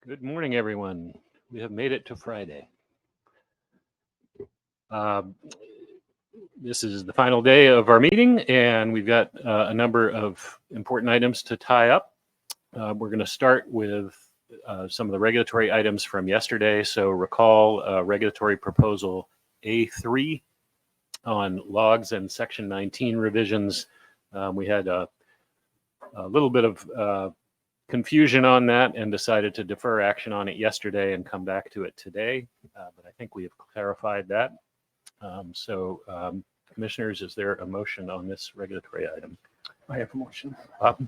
Good morning, everyone. We have made it to Friday. This is the final day of our meeting, and we've got a number of important items to tie up. We're going to start with some of the regulatory items from yesterday. So recall regulatory proposal A3 on logs and Section 19 revisions. We had a little bit of confusion on that and decided to defer action on it yesterday and come back to it today. But I think we have clarified that. Commissioners, is there a motion on this regulatory item? I have a motion. Bob?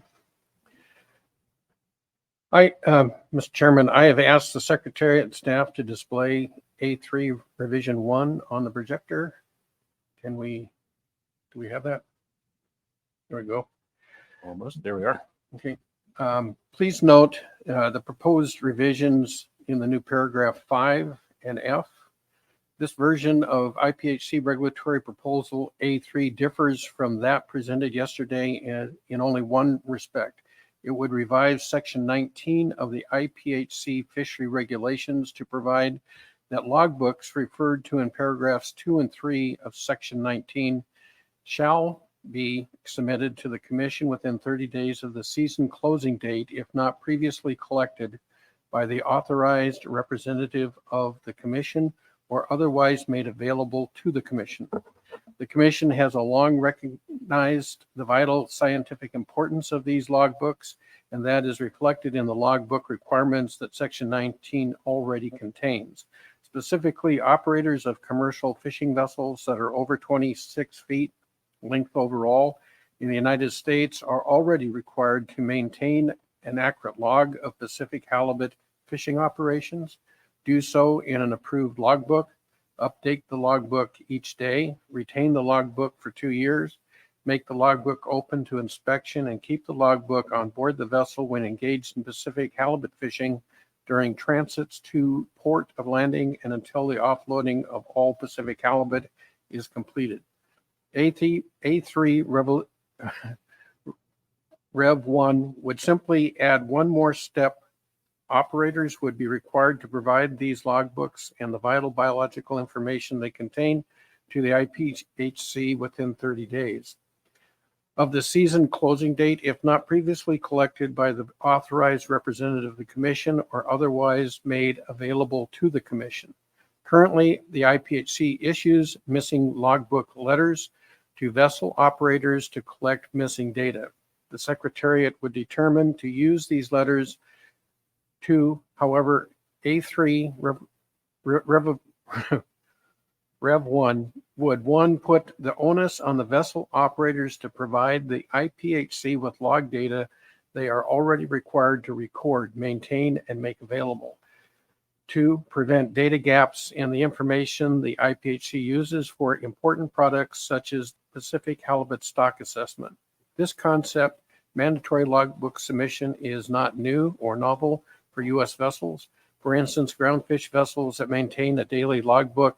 Mr. Chairman, I have asked the Secretariat and staff to display A3 Revision 1 on the projector. Do we have that? There we go. Almost. There we are. Okay. Please note the proposed revisions in the new paragraph 5 and F. This version of IPHC regulatory proposal A3 differs from that presented yesterday in only one respect. It would revise Section 19 of the IPHC fishery regulations to provide that logbooks referred to in paragraphs 2 and 3 of Section 19 shall be submitted to the Commission within 30 days of the season closing date if not previously collected by the authorized representative of the Commission or otherwise made available to the Commission. The Commission has long recognized the vital scientific importance of these logbooks, and that is reflected in the logbook requirements that Section 19 already contains. Specifically, operators of commercial fishing vessels that are over 26 feet length overall in the United States are already required to maintain an accurate log of Pacific halibut fishing operations, do so in an approved logbook, update the logbook each day, retain the logbook for 2 years, make the logbook open to inspection, and keep the logbook on board the vessel when engaged in Pacific halibut fishing during transits to port of landing and until the offloading of all Pacific halibut is completed. A3 Rev 1 would simply add one more step. Operators would be required to provide these logbooks and the vital biological information they contain to the IPHC within 30 days of the season closing date, if not previously collected by the authorized representative of the Commission or otherwise made available to the Commission. Currently, the IPHC issues missing logbook letters to vessel operators to collect missing data. The Secretariat would determine to use these letters to, however, A3 Rev 1 would put the onus on the vessel operators to provide the IPHC with log data they are already required to record, maintain, and make available. 2, prevent data gaps in the information the IPHC uses for important products such as Pacific halibut stock assessment. This concept, mandatory logbook submission, is not new or novel for U.S. vessels. For instance, groundfish vessels that maintain a daily logbook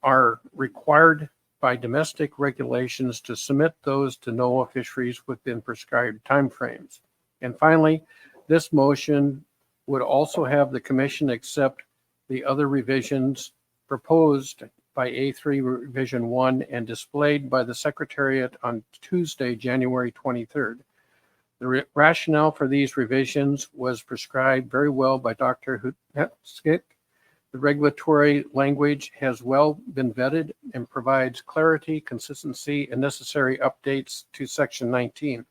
are required by domestic regulations to submit those to NOAA fisheries within prescribed timeframes. And finally, this motion would also have the Commission accept the other revisions proposed by A3 Revision 1 and displayed by the Secretariat on Tuesday, January 23rd. The rationale for these revisions was prescribed very well by Dr. Hutskik. The regulatory language has well been vetted and provides clarity, consistency, and necessary updates to Section 19.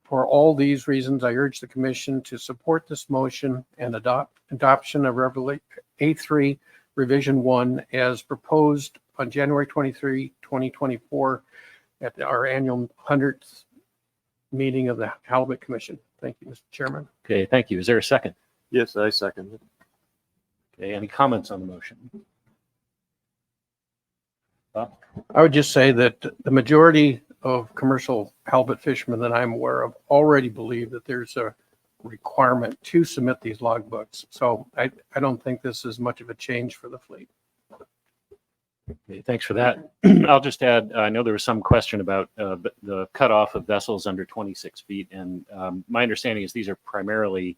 For all these reasons, I urge the Commission to support this motion and adoption of A3 Revision 1 as proposed on January 23, 2024 at our annual 100th meeting of the Halibut Commission. Thank you, Mr. Chairman. Okay, thank you. Is there a second? Yes, I second it. Okay, any comments on the motion? Bob? I would just say that the majority of commercial halibut fishermen that I'm aware of already believe that there's a requirement to submit these logbooks. So I don't think this is much of a change for the fleet. Okay, thanks for that. I'll just add, I know there was some question about the cutoff of vessels under 26 feet, and my understanding is these are primarily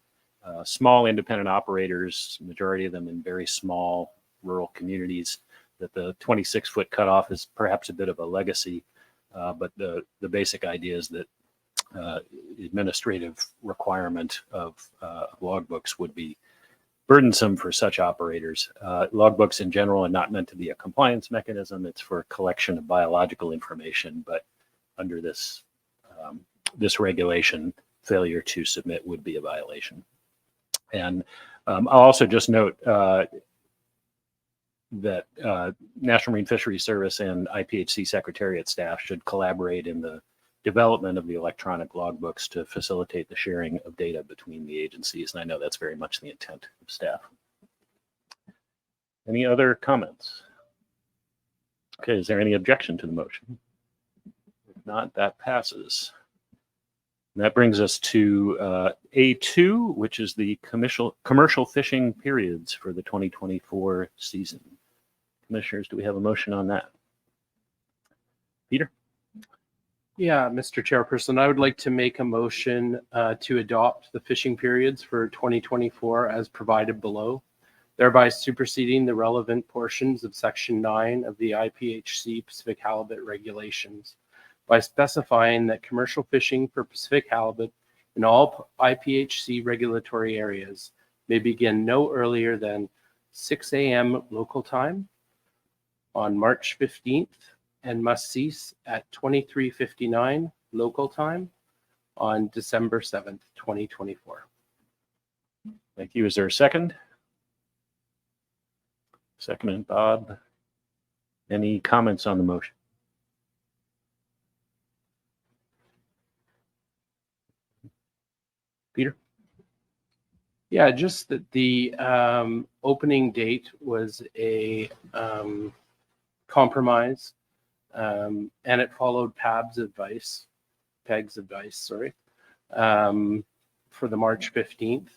small independent operators, majority of them in very small rural communities, that the 26-foot cutoff is perhaps a bit of a legacy, but the basic idea is that administrative requirement of logbooks would be burdensome for such operators. Logbooks in general are not meant to be a compliance mechanism. It's for collection of biological information, but under this this regulation, failure to submit would be a violation. And I'll also just note that National Marine Fisheries Service and IPHC Secretariat staff should collaborate in the development of the electronic logbooks to facilitate the sharing of data between the agencies. And I know that's very much the intent of staff. Any other comments? Okay, is there any objection to the motion? If not, that passes. And that brings us to A2, which is the commercial fishing periods for the 2024 season. Commissioners, do we have a motion on that? Peter? Yeah, Mr. Chairperson, I would like to make a motion to adopt the fishing periods for 2024 as provided below, thereby superseding the relevant portions of Section 9 of the IPHC Pacific Halibut regulations by specifying that commercial fishing for Pacific halibut in all IPHC regulatory areas may begin no earlier than 6 a.m. local time on March 15th and must cease at 23:59 local time on December 7th, 2024. Thank you. Is there a second? Second, Bob. Any comments on the motion? Peter? Yeah, just that the opening date was a compromise, and it followed PEG's advice, for the March 15th.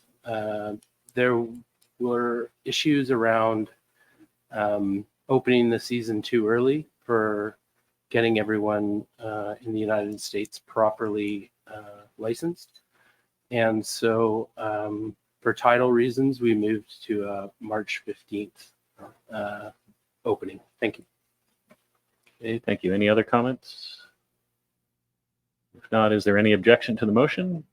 There were issues around opening the season too early for getting everyone in the United States properly licensed. And so for title reasons, we moved to March 15th opening. Thank you. Okay, thank you. Any other comments? If not, is there any objection to the motion?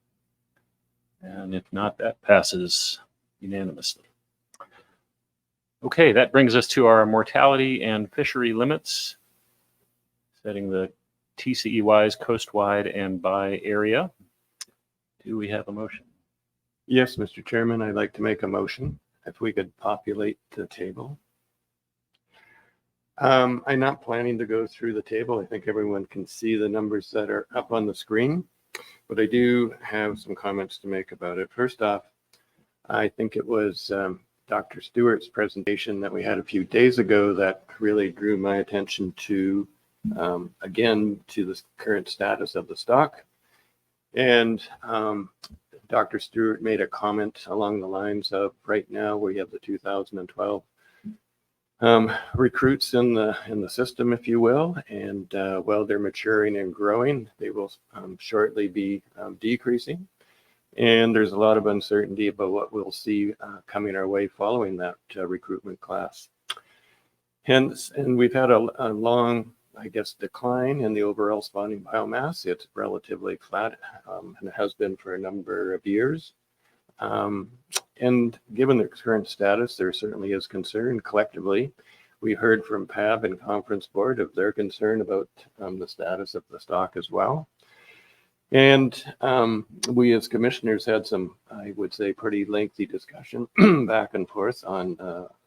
And if not, that passes unanimously. Okay, that brings us to our mortality and fishery limits, setting the TCE-wise, coast-wide, and by area. Do we have a motion? Yes, Mr. Chairman, I'd like to make a motion if we could populate the table. I'm not planning to go through the table. I think everyone can see the numbers that are up on the screen, but I do have some comments to make about it. First off, I think it was Dr. Stewart's presentation that we had a few days ago that really drew my attention to, again, to the current status of the stock. And Dr. Stewart made a comment along the lines of right now we have the 2012 recruits in the system, if you will, and while they're maturing and growing, they will shortly be decreasing. And there's a lot of uncertainty about what we'll see coming our way following that recruitment class. Hence, and we've had a long, I guess, decline in the overall spawning biomass. It's relatively flat, and it has been for a number of years. And given the current status, there certainly is concern collectively. We heard from PAB and Conference Board of their concern about the status of the stock as well. And we as commissioners had some, I would say, pretty lengthy discussion back and forth on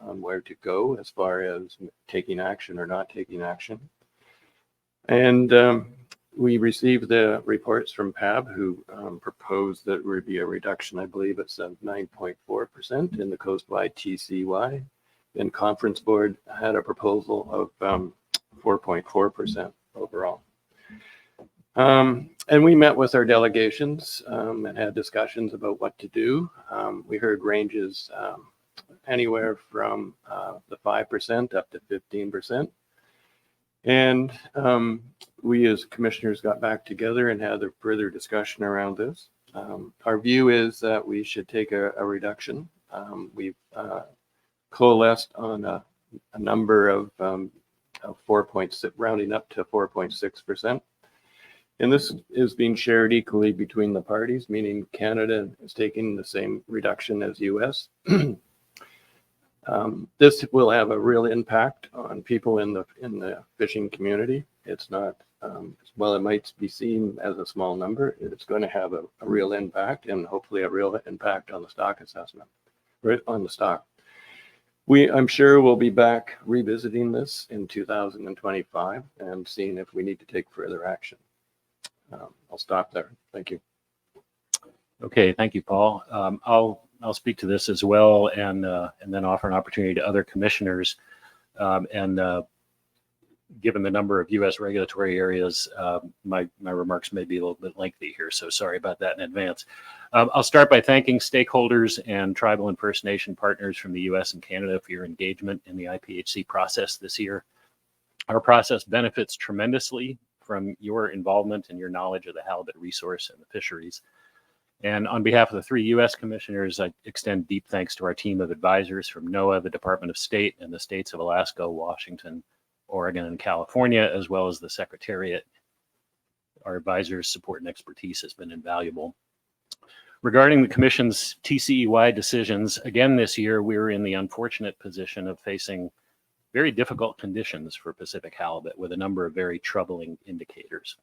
where to go as far as taking action or not taking action. And we received the reports from PAB, who proposed that there would be a reduction, I believe it's 9.4% in the coastwide TCY. And Conference Board had a proposal of 4.4% overall. And we met with our delegations and had discussions about what to do. We heard ranges anywhere from the 5% up to 15%. And we as commissioners got back together and had a further discussion around this. Our view is that we should take a reduction. We've coalesced on a number of 4.6, rounding up to 4.6%. And this is being shared equally between the parties, meaning Canada is taking the same reduction as US. This will have a real impact on people in the fishing community. It's not, well, it might be seen as a small number. It's going to have a real impact, and hopefully a real impact on the stock assessment, right on the stock. I'm sure we'll be back revisiting this in 2025 and seeing if we need to take further action. I'll stop there. Thank you. Okay, thank you, Paul. I'll speak to this as well, and then offer an opportunity to other commissioners. Given the number of U.S. regulatory areas, my remarks may be a little bit lengthy here, so sorry about that in advance. I'll start by thanking stakeholders and tribal and First Nation partners from the U.S. and Canada for your engagement in the IPHC process this year. Our process benefits tremendously from your involvement and your knowledge of the halibut resource and the fisheries. And on behalf of the 3 U.S. commissioners, I extend deep thanks to our team of advisors from NOAA, the Department of State, and the states of Alaska, Washington, Oregon, and California, as well as the Secretariat. Our advisors' support and expertise has been invaluable. Regarding the Commission's TCEY decisions, again this year, we were in the unfortunate position of facing very difficult conditions for Pacific halibut with a number of very troubling indicators.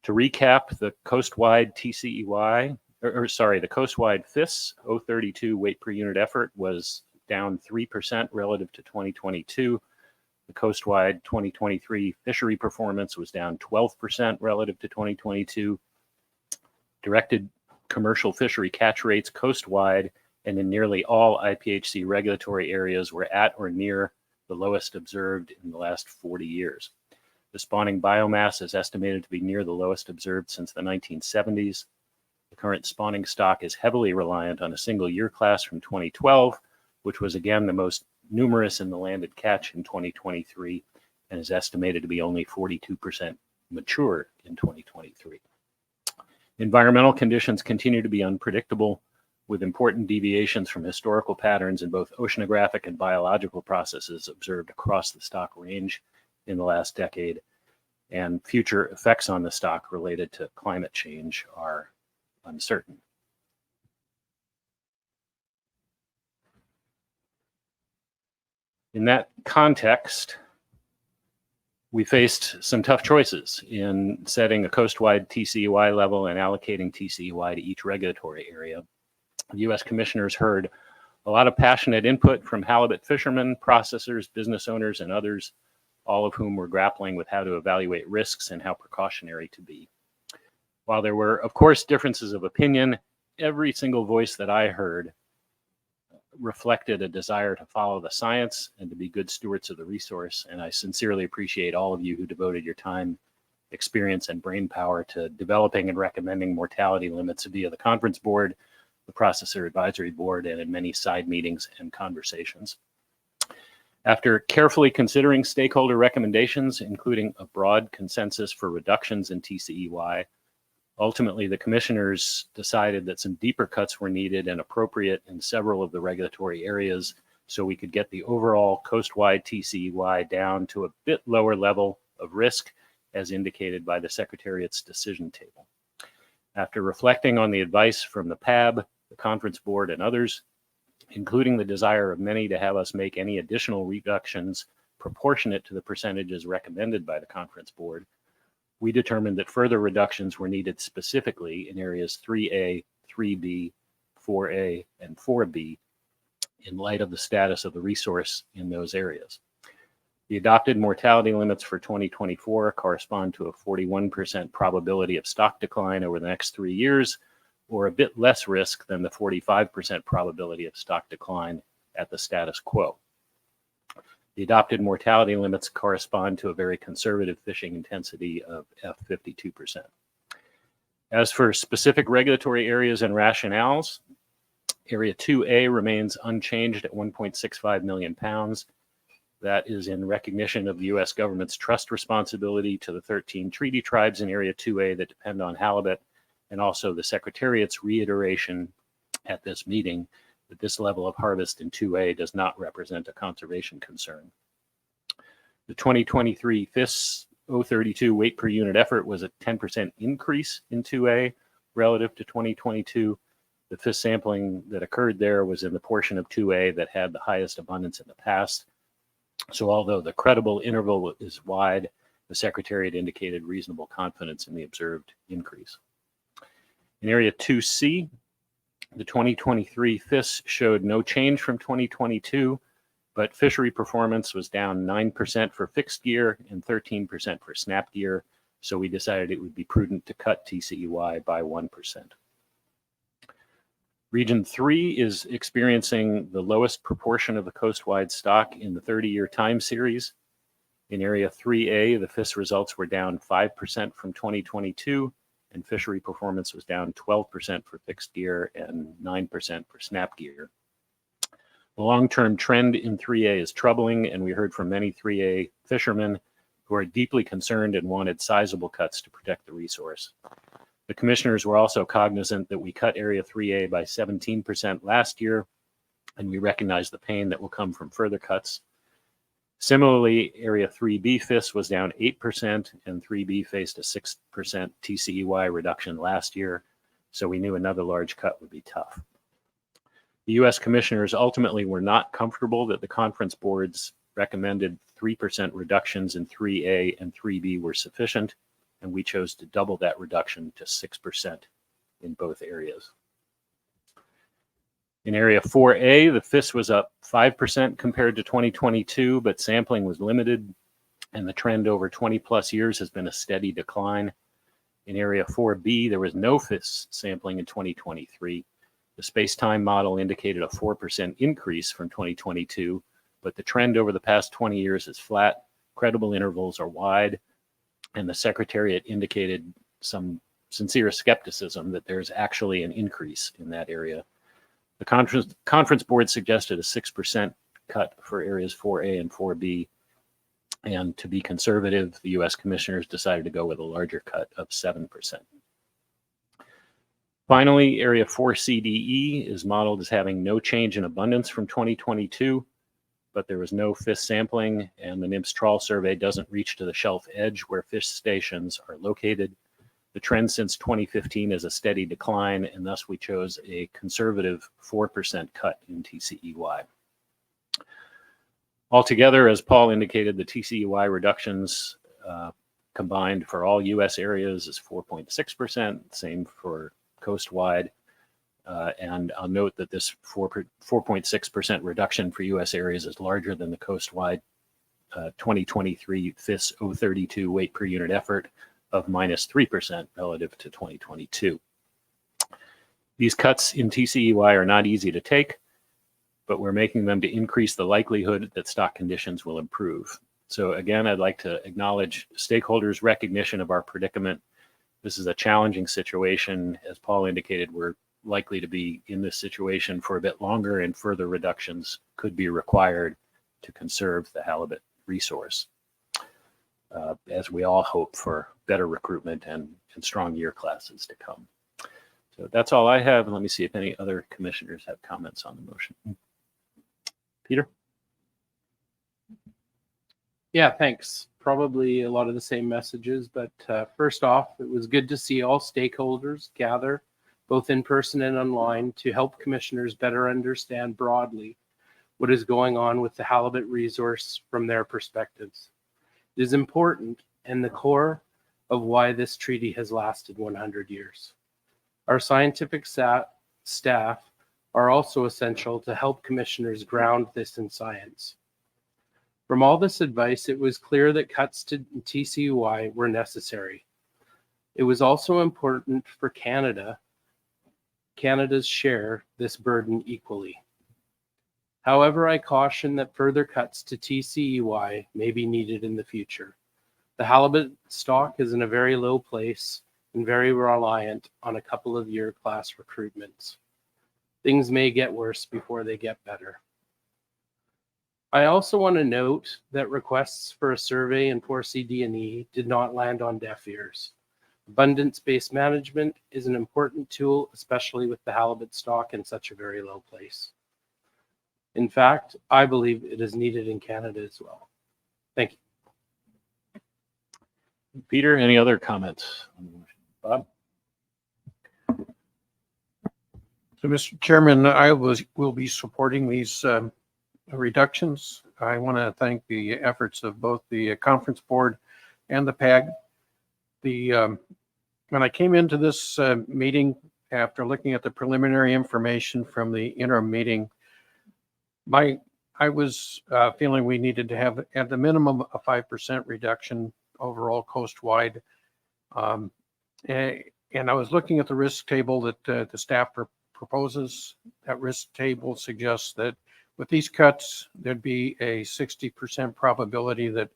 To recap, the coastwide TCEY, the coastwide FIS 032 weight per unit effort was down 3% relative to 2022. The coastwide 2023 fishery performance was down 12% relative to 2022. Directed commercial fishery catch rates coastwide and in nearly all IPHC regulatory areas were at or near the lowest observed in the last 40 years. The spawning biomass is estimated to be near the lowest observed since the 1970s. The current spawning stock is heavily reliant on a single year class from 2012, which was again the most numerous in the landed catch in 2023 and is estimated to be only 42% mature in 2023. Environmental conditions continue to be unpredictable, with important deviations from historical patterns in both oceanographic and biological processes observed across the stock range in the last decade, and future effects on the stock related to climate change are uncertain. In that context, we faced some tough choices in setting a coastwide TCEY level and allocating TCEY to each regulatory area. The U.S. commissioners heard a lot of passionate input from halibut fishermen, processors, business owners, and others, all of whom were grappling with how to evaluate risks and how precautionary to be. While there were, of course, differences of opinion, every single voice that I heard reflected a desire to follow the science and to be good stewards of the resource. And I sincerely appreciate all of you who devoted your time, experience, and brain power to developing and recommending mortality limits via the conference board, the processor advisory board, and in many side meetings and conversations. After carefully considering stakeholder recommendations, including a broad consensus for reductions in TCEY, ultimately, the commissioners decided that some deeper cuts were needed and appropriate in several of the regulatory areas so we could get the overall coastwide TCEY down to a bit lower level of risk as indicated by the Secretariat's decision table. After reflecting on the advice from the PAB, the conference board, and others, including the desire of many to have us make any additional reductions proportionate to the percentages recommended by the conference board, we determined that further reductions were needed specifically in areas 3A, 3B, 4A, and 4B in light of the status of the resource in those areas. The adopted mortality limits for 2024 correspond to a 41% probability of stock decline over the next 3 years, or a bit less risk than the 45% probability of stock decline at the status quo. The adopted mortality limits correspond to a very conservative fishing intensity of F52%. As for specific regulatory areas and rationales, Area 2A remains unchanged at 1.65 million pounds. That is in recognition of the U.S. government's trust responsibility to the 13 treaty tribes in Area 2A that depend on halibut, and also the Secretariat's reiteration at this meeting that this level of harvest in 2A does not represent a conservation concern. The 2023 FIS 032 weight per unit effort was a 10% increase in 2A relative to 2022. The FIS sampling that occurred there was in the portion of 2A that had the highest abundance in the past. So although the credible interval is wide, the Secretariat indicated reasonable confidence in the observed increase. In Area 2C, the 2023 FIS showed no change from 2022, but fishery performance was down 9% for fixed gear and 13% for snap gear. So we decided it would be prudent to cut TCEY by 1%. Region 3 is experiencing the lowest proportion of the coastwide stock in the 30-year time series. In Area 3A, the FIS results were down 5% from 2022, and fishery performance was down 12% for fixed gear and 9% for snap gear. The long-term trend in 3A is troubling, and we heard from many 3A fishermen who are deeply concerned and wanted sizable cuts to protect the resource. The commissioners were also cognizant that we cut Area 3A by 17% last year, and we recognize the pain that will come from further cuts. Similarly, Area 3B FIS was down 8%, and 3B faced a 6% TCEY reduction last year, so we knew another large cut would be tough. The U.S. commissioners ultimately were not comfortable that the conference board's recommended 3% reductions in 3A and 3B were sufficient, and we chose to double that reduction to 6% in both areas. In Area 4A, the FIS was up 5% compared to 2022, but sampling was limited, and the trend over 20 plus years has been a steady decline. In Area 4B, there was no FIS sampling in 2023. The space-time model indicated a 4% increase from 2022, but the trend over the past 20 years is flat, credible intervals are wide, and the Secretariat indicated some sincere skepticism that there's actually an increase in that area. The conference board suggested a 6% cut for areas 4A and 4B, and to be conservative, the U.S. commissioners decided to go with a larger cut of 7%. Finally, Area 4CDE is modeled as having no change in abundance from 2022, but there was no FIS sampling, and the NMFS trawl survey doesn't reach to the shelf edge where fish stations are located. The trend since 2015 is a steady decline, and thus we chose a conservative 4% cut in TCEY. Altogether, as Paul indicated, the TCEY reductions combined for all U.S. areas is 4.6%, same for coastwide. And I'll note that this 4.6% reduction for U.S. areas is larger than the coastwide 2023 FIS 032 weight per unit effort of -3% relative to 2022. These cuts in TCEY are not easy to take, but we're making them to increase the likelihood that stock conditions will improve. So again, I'd like to acknowledge stakeholders' recognition of our predicament. This is a challenging situation. As Paul indicated, we're likely to be in this situation for a bit longer, and further reductions could be required to conserve the halibut resource, as we all hope for better recruitment and strong year classes to come. So that's all I have. And let me see if any other commissioners have comments on the motion. Peter? Yeah, thanks. Probably a lot of the same messages, but first off, it was good to see all stakeholders gather, both in person and online, to help commissioners better understand broadly what is going on with the halibut resource from their perspectives. It is important and the core of why this treaty has lasted 100 years. Our scientific staff are also essential to help commissioners ground this in science. From all this advice, it was clear that cuts to TCEY were necessary. It was also important for Canada's share this burden equally. However, I caution that further cuts to TCEY may be needed in the future. The halibut stock is in a very low place and very reliant on a couple of year class recruitments. Things may get worse before they get better. I also want to note that requests for a survey in 4C D&E did not land on deaf ears. Abundance-based management is an important tool, especially with the halibut stock in such a very low place. In fact, I believe it is needed in Canada as well. Thank you. Peter, any other comments on the motion? Bob? So, Mr. Chairman, will be supporting these reductions. I want to thank the efforts of both the conference board and the PAG. When I came into this meeting, after looking at the preliminary information from the interim meeting, I was feeling we needed to have at the minimum a 5% reduction overall coast-wide. And I was looking at the risk table that the staff proposes. That risk table suggests that with these cuts, there'd be a 60% probability that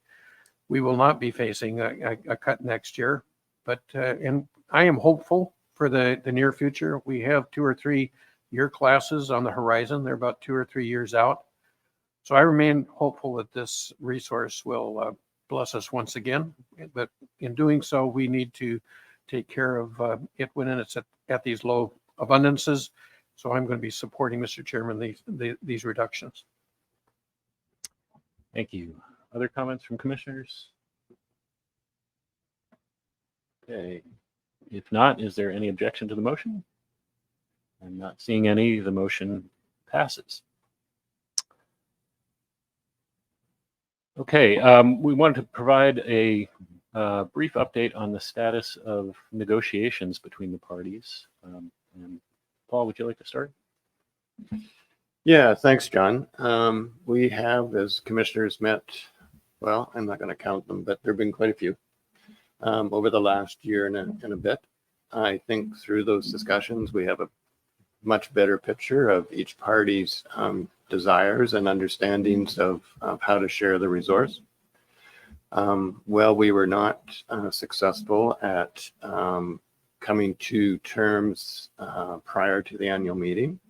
we will not be facing a cut next year. But and I am hopeful for the near future. We have 2 or 3 year classes on the horizon. They're about 2 or 3 years out. So I remain hopeful that this resource will bless us once again. But in doing so, we need to take care of it when it's at these low abundances. So I'm going to be supporting, Mr. Chairman, these reductions. Thank you. Other comments from commissioners? Okay. If not, is there any objection to the motion? I'm not seeing any. The motion passes. Okay. We wanted to provide a brief update on the status of negotiations between the parties. And Paul, would you like to start? Yeah, thanks, John. We have, as commissioners, met, well, I'm not going to count them, but there have been quite a few over the last year and a bit. I think through those discussions, we have a much better picture of each party's desires and understandings of how to share the resource. Well, we were not successful at coming to terms prior to the annual meeting.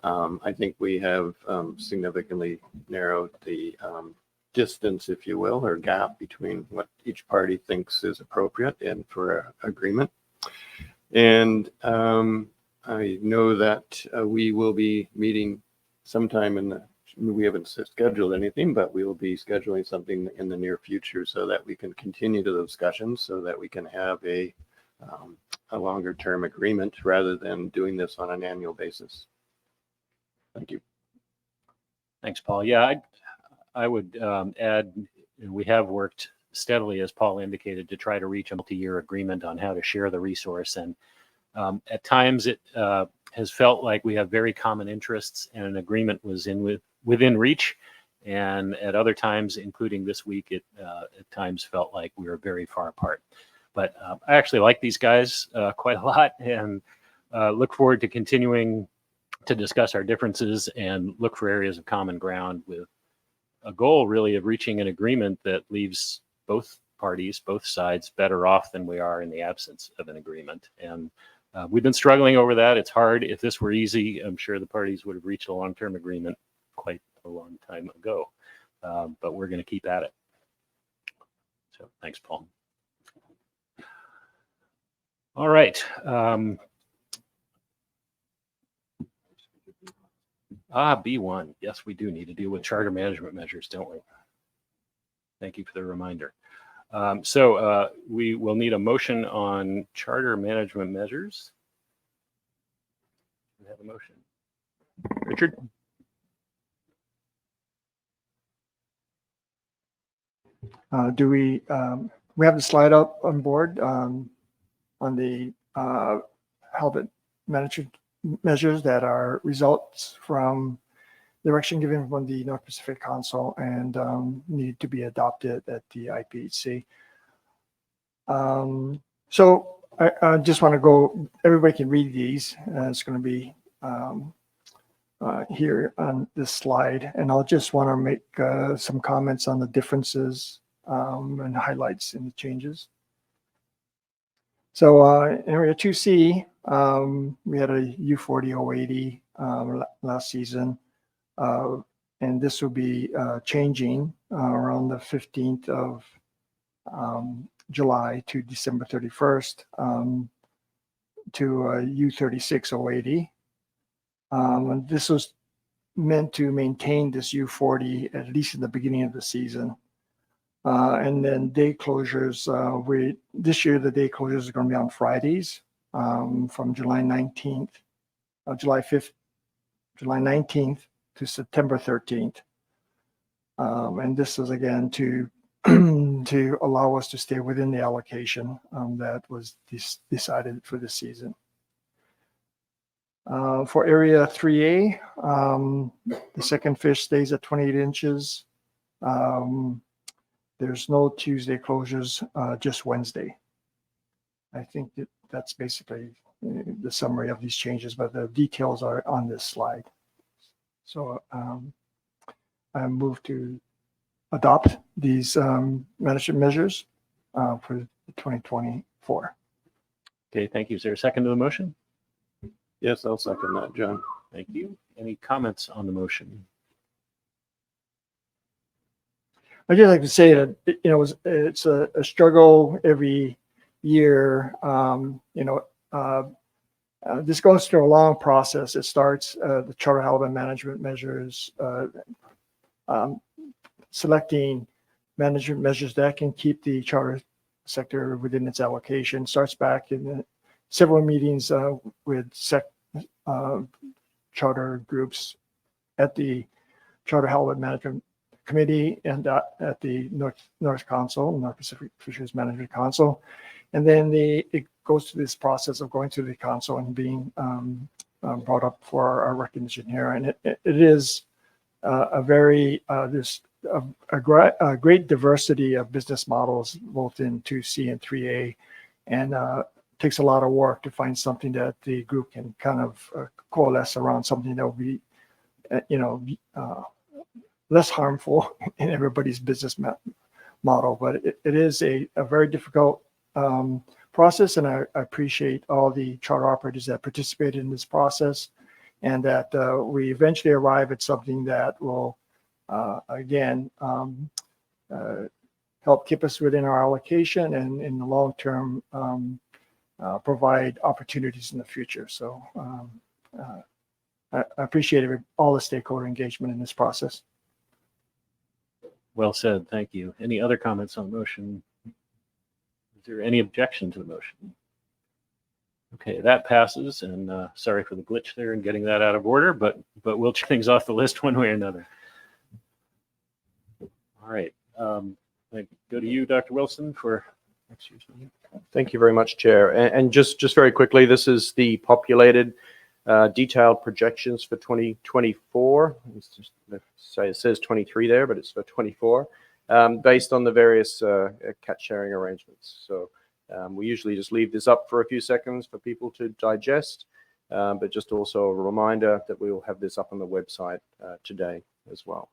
I think we have significantly narrowed the distance, if you will, or gap between what each party thinks is appropriate and for agreement. And I know that we will be meeting sometime we haven't scheduled anything, but we will be scheduling something in the near future so that we can continue to the discussions so that we can have a longer term agreement rather than doing this on an annual basis. Thank you. Thanks, Paul. Yeah, I would add, we have worked steadily, as Paul indicated, to try to reach a multi-year agreement on how to share the resource. And at times it has felt like we have very common interests and an agreement was within reach. And at other times, including this week, it at times felt like we were very far apart. But I actually like these guys quite a lot and look forward to continuing to discuss our differences and look for areas of common ground with a goal really of reaching an agreement that leaves both parties, both sides, better off than we are in the absence of an agreement. And we've been struggling over that. It's hard. If this were easy, I'm sure the parties would have reached a long-term agreement quite a long time ago. But we're going to keep at it. So thanks, Paul. All right. B1. Yes, we do need to deal with charter management measures, don't we? Thank you for the reminder. So we will need a motion on charter management measures. We have a motion. Richard? Do we have the slide up on board on the halibut management measures that are results from direction given from the North Pacific Council and need to be adopted at the IPHC. So I just want to go, everybody can read these. It's going to be here on this slide, and I'll just want to make some comments on the differences and highlights in the changes. So in area 2C, we had a U40 080 last season, and this will be changing around the 15th of July to December 31st to U36080. And this was meant to maintain this U40 at least in the beginning of the season. And then day closures, this year the day closures are going to be on Fridays from July 19th, July 5th, July 19th to September 13th. And this is again to to allow us to stay within the allocation that was decided for this season. For area 3A, the second fish stays at 28 inches. There's no Tuesday closures, just Wednesday. I think that's basically the summary of these changes, but the details are on this slide. So I move to adopt these management measures for 2024. Okay, thank you. Is there a second to the motion? Yes, I'll second that, John. Thank you. Any comments on the motion? I'd just like to say that, you know, it's a struggle every year. This goes through a long process. It starts the charter halibut management measures, selecting management measures that can keep the charter sector within its allocation. Starts back in several meetings with charter groups at the Charter Halibut Management Committee and at the North Council, North Pacific Fisheries Management Council. And then it goes through this process of going through the council and being brought up for our recognition here. And it is a very, there's a great diversity of business models, both in 2C and 3A. And it takes a lot of work to find something that the group can kind of coalesce around, something that will be, less harmful in everybody's business model. But it is a very difficult process, and I appreciate all the charter operators that participated in this process, and that we eventually arrive at something that will, again, help keep us within our allocation and in the long term provide opportunities in the future. So I appreciate all the stakeholder engagement in this process. Well said. Thank you. Any other comments on the motion? Is there any objection to the motion? Okay, that passes. And sorry for the glitch there in getting that out of order, but we'll check things off the list one way or another. All right. I go to you, Dr. Wilson, for next year's meeting. Thank you very much, Chair. And just very quickly, this is the populated detailed projections for 2024. It says 23 there, but it's for 24, based on the various catch sharing arrangements. So we usually just leave this up for a few seconds for people to digest, but just also a reminder that we will have this up on the website today as well.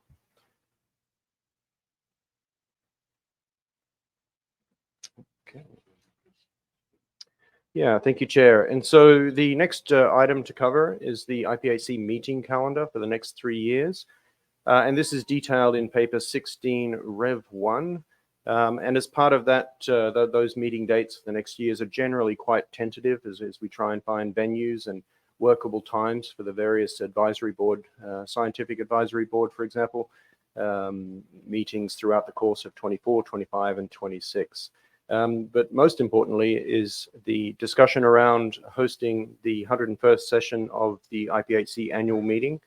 Okay. Yeah, thank you, Chair. And so the next item to cover is the IPHC meeting calendar for the next 3 years. And this is detailed in paper 16 Rev 1. And as part of that, those meeting dates for the next years are generally quite tentative as we try and find venues and workable times for the various advisory board, scientific advisory board, for example, meetings throughout the course of 24, 25, and 26. But most importantly is the discussion around hosting the 101st session of the IPHC annual meeting,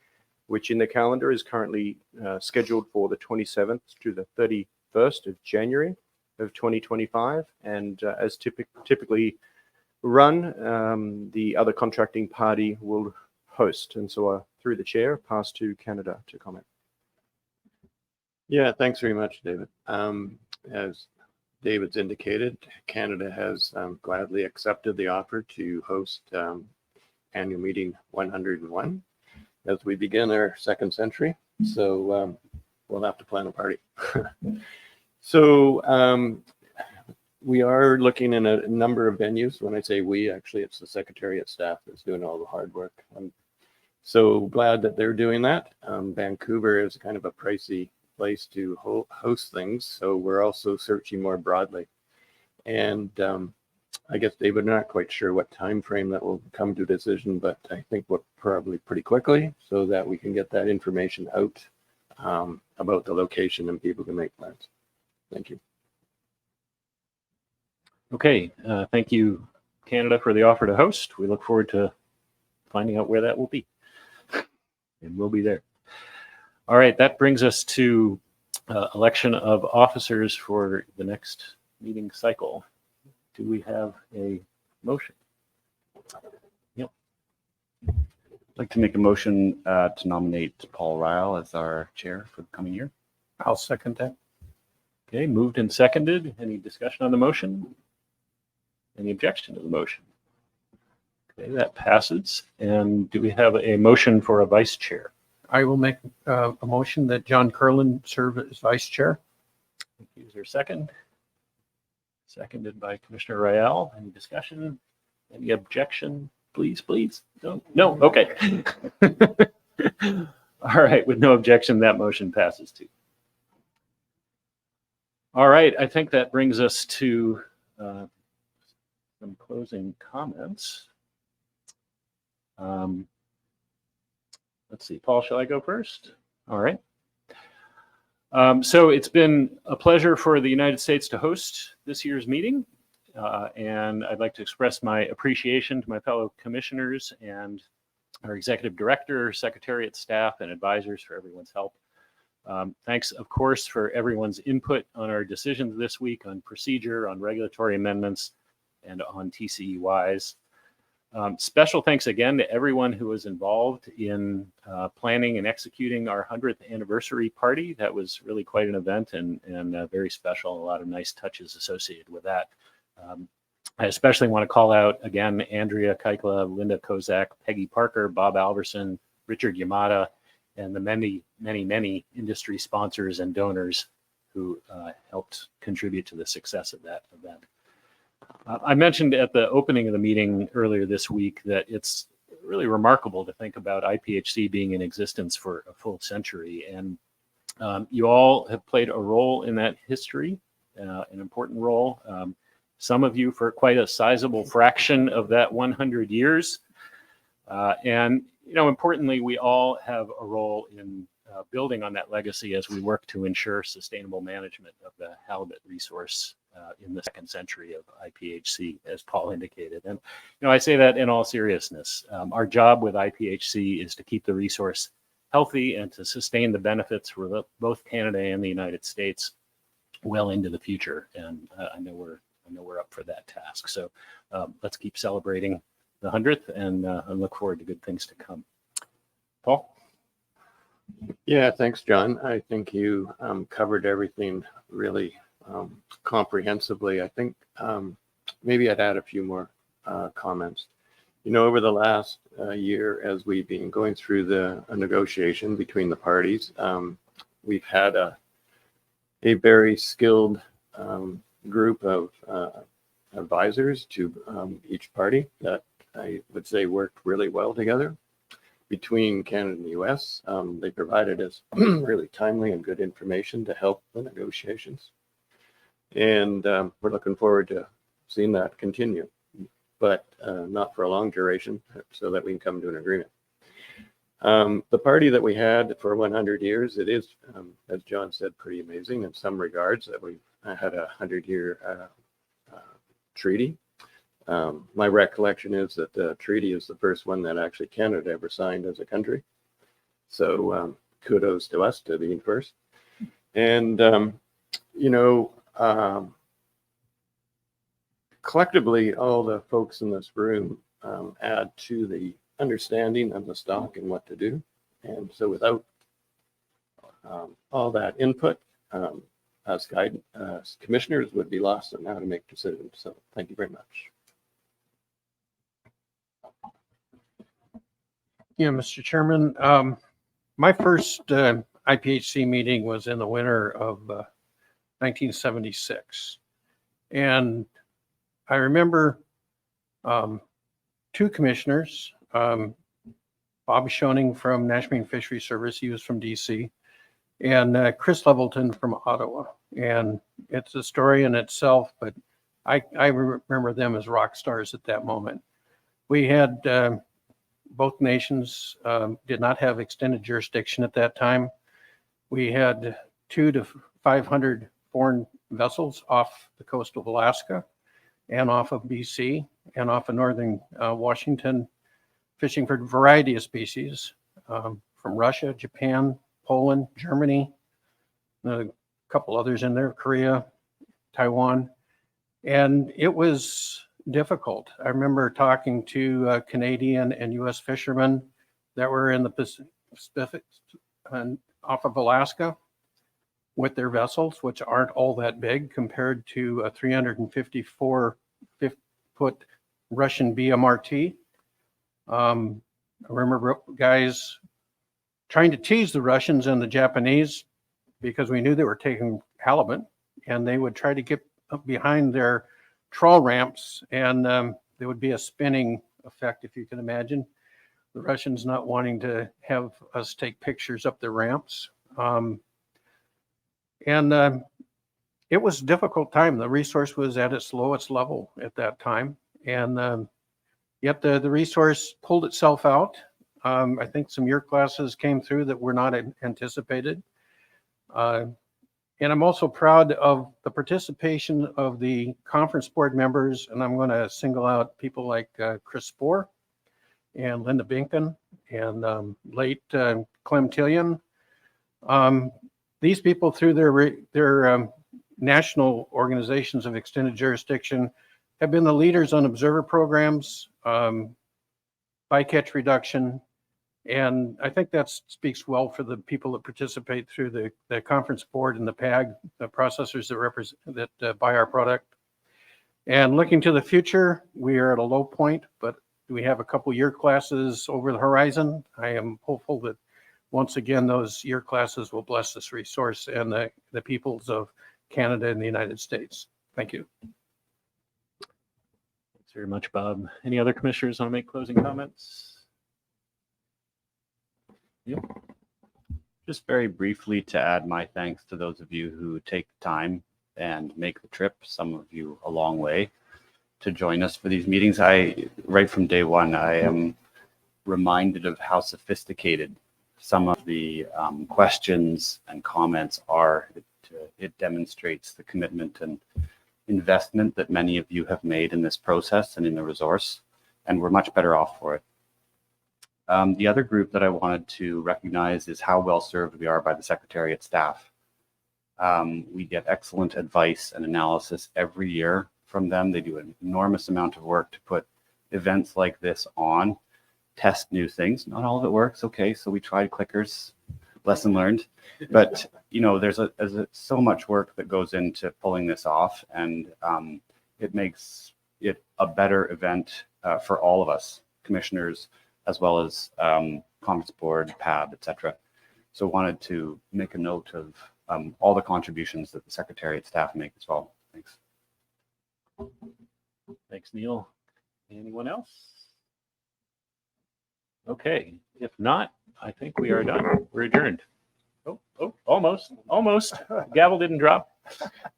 which in the calendar is currently scheduled for the 27th to the 31st of January of 2025. And as typically run, the other contracting party will host. And so through the chair, pass to Canada to comment. Yeah, thanks very much, David. As David's indicated, Canada has gladly accepted the offer to host annual meeting 101 as we begin our second century. So we'll have to plan a party. So we are looking in a number of venues. When I say we, actually, it's the Secretariat staff that's doing all the hard work. I'm so glad that they're doing that. Vancouver is kind of a pricey place to host things, so we're also searching more broadly. And I guess, David, not quite sure what time frame that will come to a decision, but I think we're probably pretty quickly so that we can get that information out about the location and people can make plans. Thank you. Okay, thank you, Canada, for the offer to host. We look forward to finding out where that will be. And we'll be there. All right, that brings us to election of officers for the next meeting cycle. Do we have a motion? Yep. I'd like to make a motion to nominate Paul Ryle as our chair for the coming year. I'll second that. Okay, moved and seconded. Any discussion on the motion? Any objection to the motion? Okay, that passes. And do we have a motion for a vice chair? I will make a motion that John Curlin serve as vice chair. Thank you. Is there a second? Seconded by Commissioner Royale. Any discussion? Any objection? Please, please. No, no. Okay. All right. With no objection, that motion passes too. All right. I think that brings us to some closing comments. Let's see. Paul, shall I go first? All right. So it's been a pleasure for the United States to host this year's meeting. And I'd like to express my appreciation to my fellow commissioners and our executive director, secretariat staff, and advisors for everyone's help. Thanks, of course, for everyone's input on our decisions this week on procedure, on regulatory amendments, and on TCEYs. Special thanks again to everyone who was involved in planning and executing our 100th anniversary party. That was really quite an event and very special. A lot of nice touches associated with that. I especially want to call out again Andrea Kykla, Linda Kozak, Peggy Parker, Bob Alverson, Richard Yamada, and the many, many, many industry sponsors and donors who helped contribute to the success of that event. I mentioned at the opening of the meeting earlier this week that it's really remarkable to think about IPHC being in existence for a full century. And you all have played a role in that history, an important role. Some of you for quite a sizable fraction of that 100 years. And, you know, importantly, we all have a role in building on that legacy as we work to ensure sustainable management of the halibut resource in the second century of IPHC, as Paul indicated. And, you know, I say that in all seriousness. Our job with IPHC is to keep the resource healthy and to sustain the benefits for both Canada and the United States well into the future. And I know we're up for that task. So let's keep celebrating the 100th and look forward to good things to come. Paul? Yeah, thanks, John. I think you covered everything really comprehensively. I think maybe I'd add a few more comments. You know, over the last year, as we've been going through the negotiation between the parties, we've had a very skilled group of advisors to each party that I would say worked really well together between Canada and the US. They provided us really timely and good information to help the negotiations. And we're looking forward to seeing that continue, but not for a long duration so that we can come to an agreement. The party that we had for 100 years, it is, as John said, pretty amazing in some regards that we've had a 100-year treaty. My recollection is that the treaty is the first one that actually Canada ever signed as a country. So kudos to us to being first. And, you know, collectively, all the folks in this room add to the understanding of the stock and what to do. And so without all that input, us commissioners would be lost on how to make decisions. So thank you very much. Yeah, Mr. Chairman, my first IPHC meeting was in the winter of 1976. And I remember two commissioners, Bob Schoening from National Marine Fisheries Service, he was from DC, and Chris Levelton from Ottawa. And it's a story in itself, but I remember them as rock stars at that moment. We had both nations did not have extended jurisdiction at that time. We had 200 to 500 foreign vessels off the coast of Alaska and off of BC and off of northern Washington, fishing for a variety of species from Russia, Japan, Poland, Germany, a couple others in there, Korea, Taiwan. And it was difficult. I remember talking to Canadian and US fishermen that were in the Pacific and off of Alaska with their vessels, which aren't all that big compared to a 354-foot Russian BMRT. I remember guys trying to tease the Russians and the Japanese because we knew they were taking halibut, and they would try to get up behind their trawl ramps, and there would be a spinning effect, if you can imagine. The Russians not wanting to have us take pictures up the ramps. It was a difficult time. The resource was at its lowest level at that time. And yet the resource pulled itself out. I think some year classes came through that were not anticipated. And I'm also proud of the participation of the conference board members, and I'm going to single out people like Chris Spohr and Linda Binken and late Clem Tillion. These people, through their national organizations of extended jurisdiction, have been the leaders on observer programs, bycatch reduction, and I think that speaks well for the people that participate through the conference board and the PAG, the processors that buy our product. And looking to the future, we are at a low point, but we have a couple year classes over the horizon. I am hopeful that once again, those year classes will bless this resource and the peoples of Canada and the United States. Thank you. Thanks very much, Bob. Any other commissioners want to make closing comments? Yep. Just very briefly to add my thanks to those of you who take the time and make the trip, some of you a long way, to join us for these meetings. Right from day one, I am reminded of how sophisticated some of the questions and comments are. It demonstrates the commitment and investment that many of you have made in this process and in the resource, and we're much better off for it. The other group that I wanted to recognize is how well served we are by the Secretariat staff. We get excellent advice and analysis every year from them. They do an enormous amount of work to put events like this on, test new things. Not all of it works. Okay, so we tried clickers, lesson learned. But you know, there's so much work that goes into pulling this off, and it makes it a better event for all of us, commissioners, as well as conference board, PAB, etc. So wanted to make a note of all the contributions that the Secretariat staff make as well. Thanks. Thanks, Neil. Anyone else? Okay, if not, I think we are done. We're adjourned. Oh, almost. Gavel didn't drop.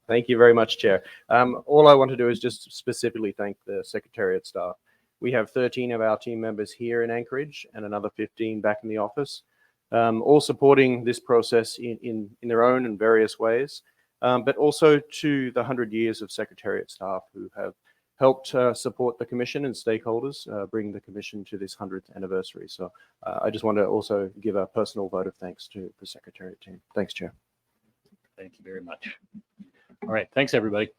Thank you very much, Chair. All I want to do is just specifically thank the Secretariat staff. We have 13 of our team members here in Anchorage and another 15 back in the office, all supporting this process in their own and various ways, but also to the 100 years of Secretariat staff who have helped support the Commission and stakeholders bring the Commission to this 100th anniversary. So I just want to also give a personal vote of thanks to the Secretariat team. Thanks, Chair. Thank you very much. All right, thanks, everybody.